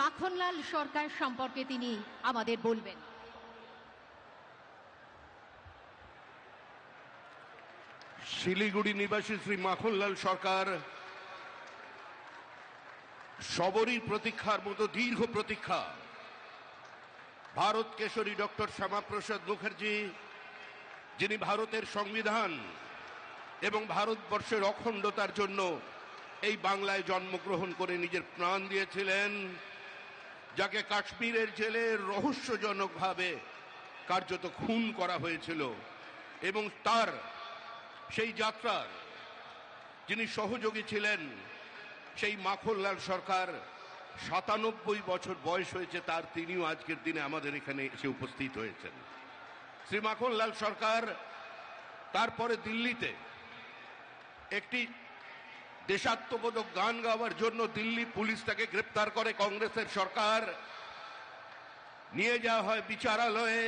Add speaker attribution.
Speaker 1: মাখনলাল সরকার সম্পর্কে তিনি আমাদের বলবেন।
Speaker 2: শিলিগুড়ি নিবাসী শ্রী মাখনলাল সরকার সবরই প্রতীক্ষার মতো দীর্ঘ প্রতীক্ষা। ভারত কেশরী ডক্টর শ্যামাপ্রসাদ মুখার্জি, যিনি ভারতের সংবিধান এবং ভারতবর্ষের অখণ্ডতার জন্য এই বাংলায় জন্মগ্রহণ করে নিজের প্রাণ দিয়েছিলেন, যাকে কাশ্মীরের জেলে রহস্যজনকভাবে কার্যত খুন করা হয়েছিল, এবং তার সেই যাত্রার যিনি সহযোগী ছিলেন, সেই মাখনলাল সরকার ৯৭ বছর বয়স হয়েছে তার, তিনিও আজকের দিনে আমাদের এখানে এসে উপস্থিত হয়েছেন। শ্রী মাখনলাল সরকার তারপরে দিল্লিতে একটি দেশাত্মবোধক গান গাওয়ার জন্য দিল্লি পুলিশ তাকে গ্রেপ্তার করে। কংগ্রেসের সরকার নিয়ে যাওয়া হয় বিচারালয়ে।